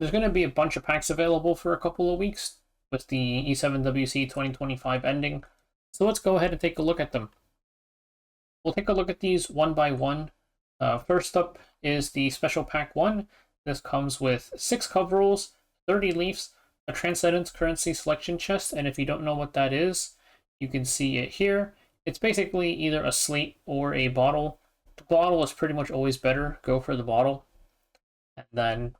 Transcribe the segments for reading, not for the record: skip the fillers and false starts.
there's going to be a bunch of packs available for a couple of weeks with the E7WC 2025 ending. So let's go ahead and take a look at them. We'll take a look at these one by one. First up is the Special Pack 1. This comes with 6 coveralls, 30 leafs, a Transcendence Currency Selection Chest, and if you don't know what that is, you can see it here. It's basically either a slate or a bottle. The bottle is pretty much always better. Go for the bottle. And then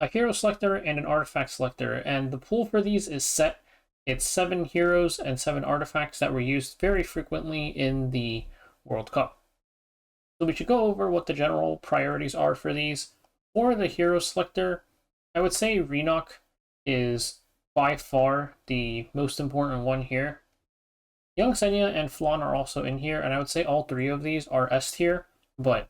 a hero selector and an artifact selector. And the pool for these is set. It's 7 heroes and 7 artifacts that were used very frequently in the World Cup. So we should go over what the general priorities are for these. For the hero selector, I would say Renock is by far the most important one here. Young Senya and Flan are also in here, and I would say all 3 of these are S tier, but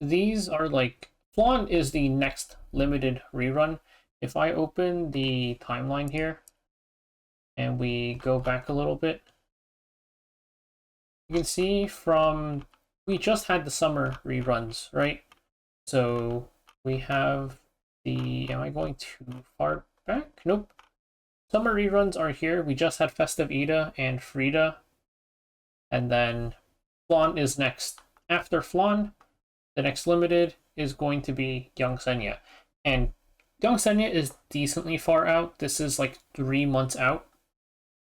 these are like, Flan is the next limited rerun. If I open the timeline here, and we go back a little bit, you can see from, we just had the summer reruns, right? So we have the, am I going too far back? Nope. Summer reruns are here. We just had Festive Ida and Frida. And then Flan is next. After Flan, the next limited is going to be Young Senya. And Young Senya is decently far out. This is like 3 months out.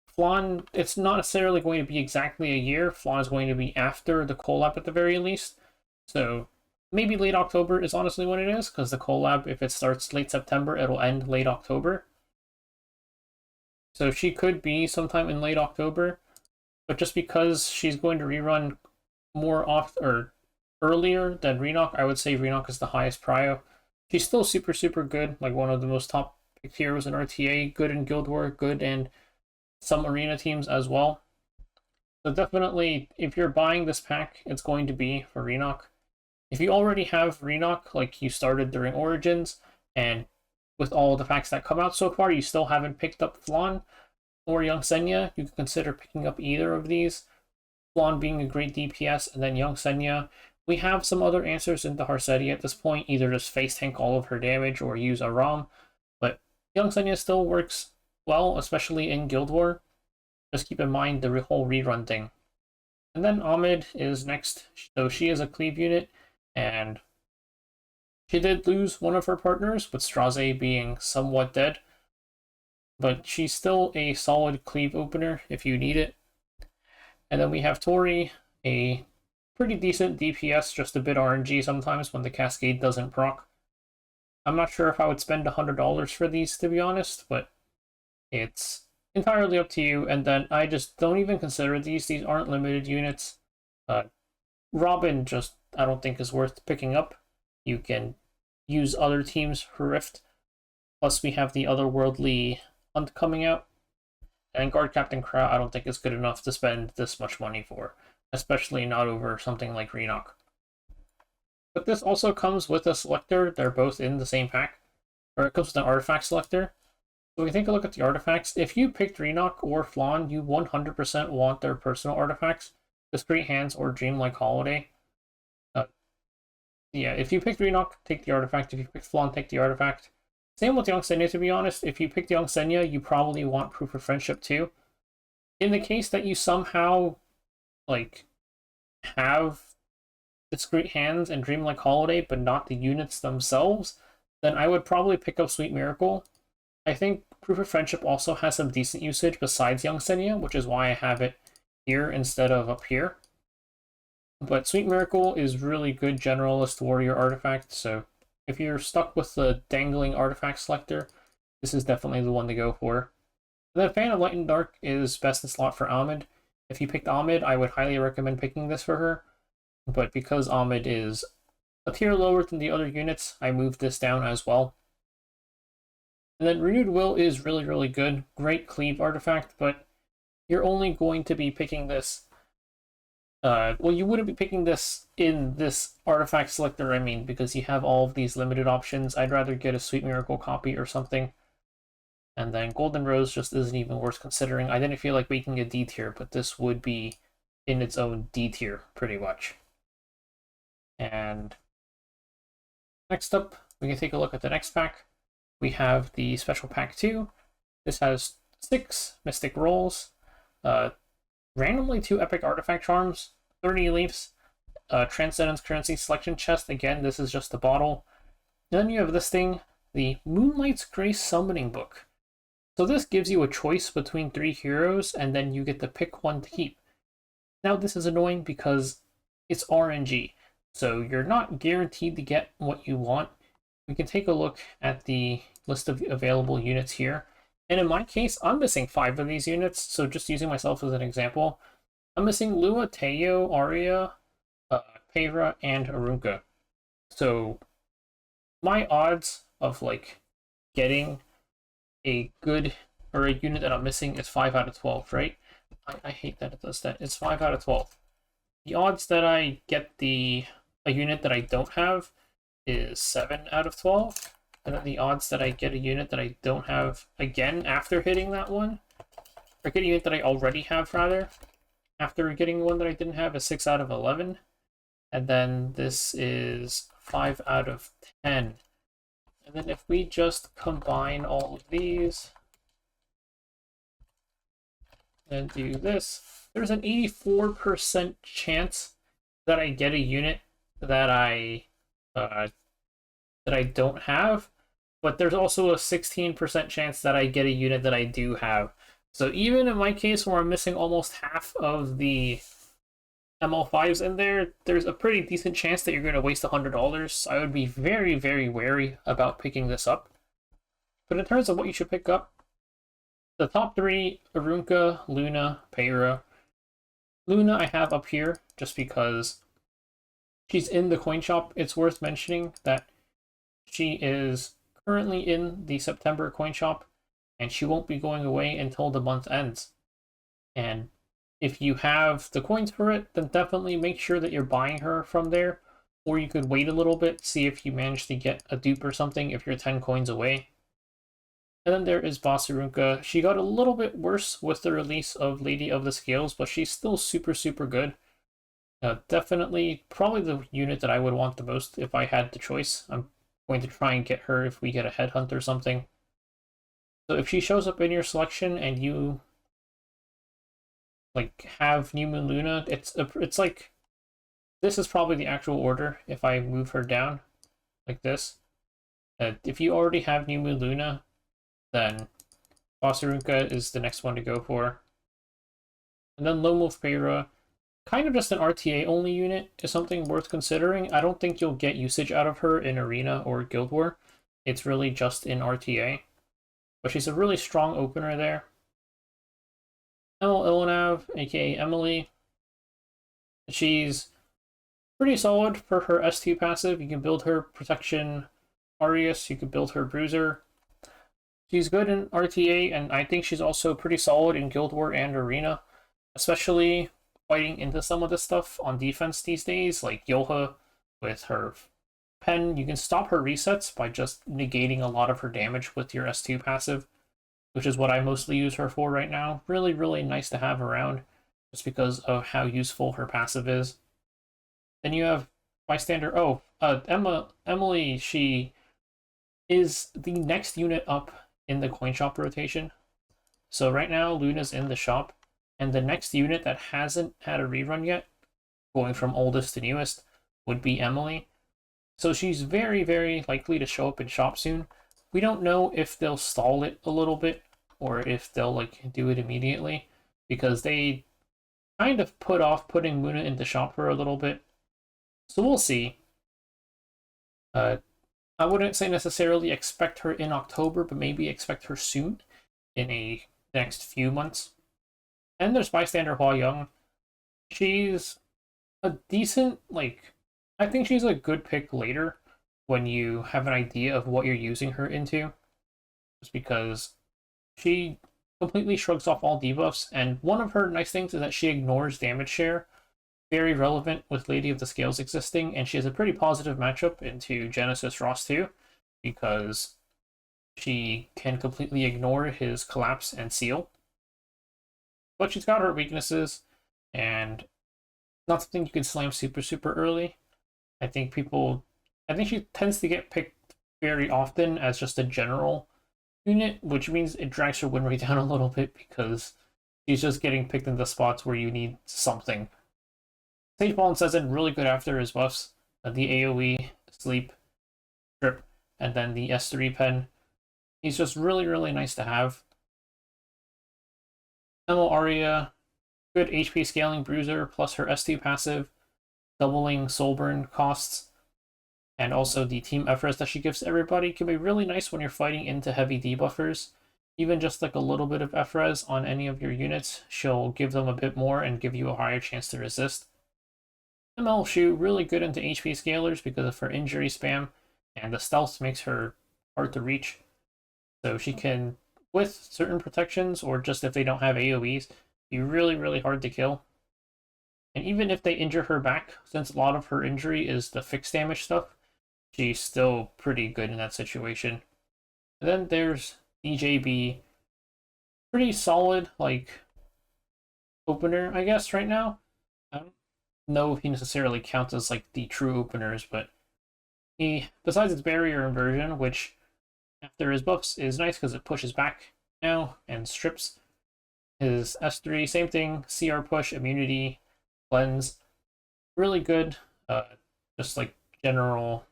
Flan, it's not necessarily going to be exactly a year. Flan is going to be after the collab at the very least. So maybe late October is honestly what it is, because the collab, if it starts late September, it'll end late October. So she could be sometime in late October, but just because she's going to rerun more off or earlier than Renock, I would say Renock is the highest prio. She's still super, super good, like one of the most top picked heroes in RTA, good in Guild War, good in some arena teams as well. So definitely, if you're buying this pack, it's going to be for Renock. If you already have Renock, like you started during Origins, and with all the packs that come out so far, you still haven't picked up Flan or Young Senya, you can consider picking up either of these. Flan being a great DPS, and then Young Senya. We have some other answers into Harsetti at this point, either just face tank all of her damage or use a ROM, but Young Senya still works well, especially in Guild War. Just keep in mind the whole rerun thing. And then Ahmed is next, so she is a cleave unit, and she did lose one of her partners, with Straze being somewhat dead, but she's still a solid cleave opener if you need it. And then we have Tori, a pretty decent DPS, just a bit RNG sometimes when the Cascade doesn't proc. I'm not sure if I would spend $100 for these, to be honest, but it's entirely up to you. And then I just don't even consider these. These aren't limited units. Robin just, I don't think is worth picking up. You can use other teams for Rift. Plus we have the otherworldly hunt coming out. And Guard Captain Crow I don't think is good enough to spend this much money for. Especially not over something like Renock. But this also comes with a selector. They're both in the same pack. Or it comes with an artifact selector. So we take a look at the artifacts. If you picked Renock or Flan, you 100% want their personal artifacts. Discreet Hands or Dreamlike Holiday. Yeah, if you picked Renock, take the artifact. If you picked Flan, take the artifact. Same with Young Senya, to be honest. If you picked Young Senya, you probably want Proof of Friendship too. In the case that you somehow, like, have Discreet Hands and Dreamlike Holiday, but not the units themselves, then I would probably pick up Sweet Miracle. I think Proof of Friendship also has some decent usage besides Young Senya, which is why I have it here instead of up here. But Sweet Miracle is really good generalist warrior artifact, so if you're stuck with the dangling artifact selector, this is definitely the one to go for. And then Fan of Light and Dark is best in slot for Ahmed. If you picked Ahmed, I would highly recommend picking this for her. But because Ahmed is a tier lower than the other units, I moved this down as well. And then Renewed Will is really, really good. Great cleave artifact, but you're only going to be picking this. Well, you wouldn't be picking this in this artifact selector, I mean, because you have all of these limited options. I'd rather get a Sweet Miracle copy or something. And then Golden Rose just isn't even worth considering. I didn't feel like making a D tier, but this would be in its own D tier, pretty much. And next up, we can take a look at the next pack. We have the Special Pack 2. This has 6 Mystic Rolls, randomly 2 Epic Artifact Charms, 30 Leafs, Transcendence Currency Selection Chest. Again, this is just the bottle. And then you have this thing, the Moonlight's Grace Summoning Book. So this gives you a choice between 3 heroes, and then you get to pick one to keep. Now this is annoying because it's RNG, so you're not guaranteed to get what you want. We can take a look at the list of available units here. And in my case, I'm missing 5 of these units, so just using myself as an example, I'm missing Lua, Teo, Arya, Peyra, and Arunka. So my odds of like getting a good or a unit that I'm missing is 5 out of 12, right? I hate that it does that. It's 5 out of 12. The odds that I get a unit that I don't have is 7 out of 12. And then the odds that I get a unit that I don't have again after hitting that one, or get a unit that I already have rather, after getting one that I didn't have, is 6 out of 11. And then this is 5 out of 10. And then if we just combine all of these and do this, there's an 84% chance that I get a unit that I don't have, but there's also a 16% chance that I get a unit that I do have. So even in my case where I'm missing almost half of the ML5s in there, there's a pretty decent chance that you're going to waste $100. I would be very, very wary about picking this up. But in terms of what you should pick up, the top 3, Arunka, Luna, Peyra. Luna I have up here just because she's in the coin shop. It's worth mentioning that she is currently in the September coin shop, and she won't be going away until the month ends. And if you have the coins for it, then definitely make sure that you're buying her from there, or you could wait a little bit, see if you manage to get a dupe or something if you're 10 coins away. And then there is Boss Arunka. She got a little bit worse with the release of Lady of the Scales, but she's still super, super good. Definitely, probably the unit that I would want the most if I had the choice. I'm going to try and get her if we get a headhunt or something. So if she shows up in your selection and you like have New Moon Luna, it's like, this is probably the actual order if I move her down like this. If you already have New Moon Luna, then Boss Arunka is the next one to go for. And then Lone Wolf Peyra, kind of just an RTA only unit, is something worth considering. I don't think you'll get usage out of her in Arena or Guild War. It's really just in RTA. But she's a really strong opener there. Emil Ilanav, aka Emily. She's pretty solid for her S2 passive. You can build her Protection Arius, you can build her Bruiser. She's good in RTA, and I think she's also pretty solid in Guild War and Arena, especially fighting into some of the stuff on defense these days, like Yoha with her pen. You can stop her resets by just negating a lot of her damage with your S2 passive, which is what I mostly use her for right now. Really, really nice to have around, just because of how useful her passive is. Then you have Bystander. Emily, she is the next unit up in the coin shop rotation. So right now, Luna's in the shop, and the next unit that hasn't had a rerun yet, going from oldest to newest, would be Emily. So she's very, very likely to show up in shop soon. We don't know if they'll stall it a little bit, or if they'll like do it immediately, because they kind of put off putting Muna into shop for a little bit. So we'll see. I wouldn't say necessarily expect her in October, but maybe expect her soon in the next few months. And there's Bystander Hua Young. She's a decent, I think she's a good pick later when you have an idea of what you're using her into. Just because she completely shrugs off all debuffs, and one of her nice things is that she ignores damage share. Very relevant with Lady of the Scales existing, and she has a pretty positive matchup into Genesis Ross 2, because she can completely ignore his Collapse and Seal. But she's got her weaknesses, and not something you can slam super, super early. I think she tends to get picked very often as just a general unit, which means it drags her win rate down a little bit because she's just getting picked into spots where you need something. Sage Ball and Sezin really good after his buffs. The AoE, Sleep, Trip, and then the S3 pen. He's just really, really nice to have. ML Aria, good HP scaling bruiser, plus her S2 passive, doubling soul burn costs, and also the team efforts that she gives to everybody can be really nice when you're fighting into heavy debuffers. Even just like a little bit of Efrez on any of your units, she'll give them a bit more and give you a higher chance to resist. ML Shu, really good into HP scalers because of her injury spam, and the stealth makes her hard to reach. So she can, with certain protections, or just if they don't have AoEs, be really, really hard to kill. And even if they injure her back, since a lot of her injury is the fixed damage stuff, she's still pretty good in that situation. And then there's DJB, pretty solid, like, opener, I guess, right now. I don't know if he necessarily counts as, like, the true openers, but he, besides its barrier inversion, which after his buffs is nice because it pushes back now and strips, his S3, same thing, CR push, immunity, cleanse, really good, just like general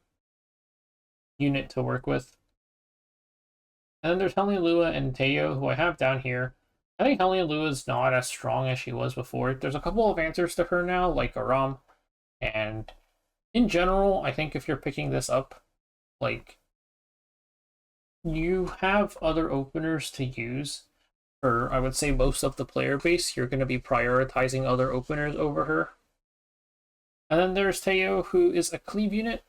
unit to work with. And then there's Hellion Lua and Teo, who I have down here. I think Hellion Lua is not as strong as she was before. There's a couple of answers to her now, like Aram, and in general, I think if you're picking this up, like, you have other openers to use. For, I would say, most of the player base, you're going to be prioritizing other openers over her. And then there's Teo, who is a cleave unit,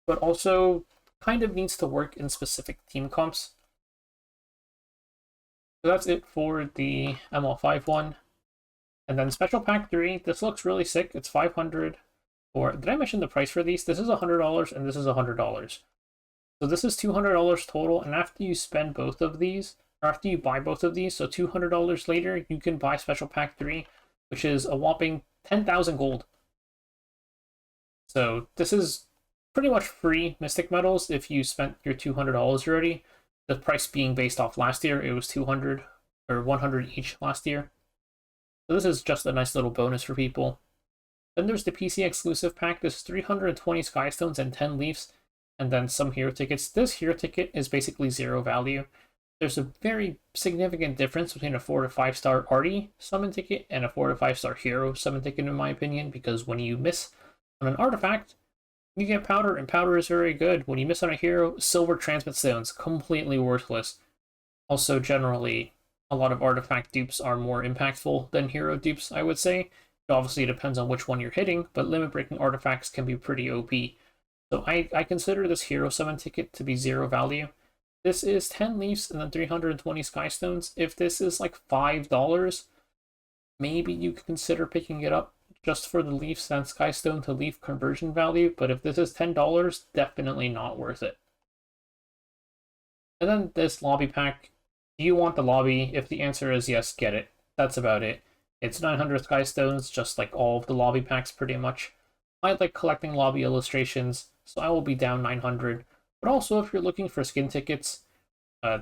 but also kind of needs to work in specific team comps. So that's it for the ML5 one. And then Special Pack 3, this looks really sick. It's 500. Or did I mention the price for these? This is $100 and this is $100. So this is $200 total, and after you spend both of these, or after you buy both of these, so $200 later, you can buy Special Pack 3, which is a whopping 10,000 gold. So this is pretty much free Mystic Metals if you spent your $200 already. The price being based off last year, it was 200 or 100 each last year. So this is just a nice little bonus for people. Then there's the PC exclusive pack. This is 320 Skystones and 10 Leafs, and then some hero tickets. This hero ticket is basically zero value. There's a very significant difference between a 4 to 5 star arty summon ticket and a 4 to 5 star hero summon ticket, in my opinion, because when you miss on an artifact, you get powder, and powder is very good. When you miss on a hero, silver transmit stones, completely worthless. Also, generally, a lot of artifact dupes are more impactful than hero dupes, I would say. It obviously depends on which one you're hitting, but limit-breaking artifacts can be pretty OP. So I consider this hero summon ticket to be zero value. This is 10 Leafs and then 320 Skystones. If this is like $5, maybe you could consider picking it up just for the Leafs and Skystone to Leaf conversion value, but if this is $10, definitely not worth it. And then this lobby pack. Do you want the lobby? If the answer is yes, get it. That's about it. It's 900 Skystones, just like all of the lobby packs pretty much. I like collecting lobby illustrations, so I will be down 900. But also, if you're looking for skin tickets,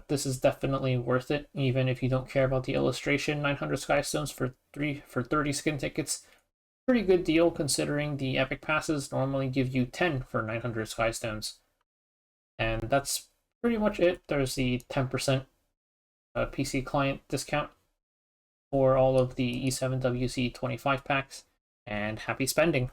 this is definitely worth it, even if you don't care about the illustration. 900 Skystones for 30 skin tickets. Pretty good deal, considering the epic passes normally give you 10 for 900 Skystones. And that's pretty much it. There's the 10% PC client discount for all of the E7WC 25 packs, and happy spending!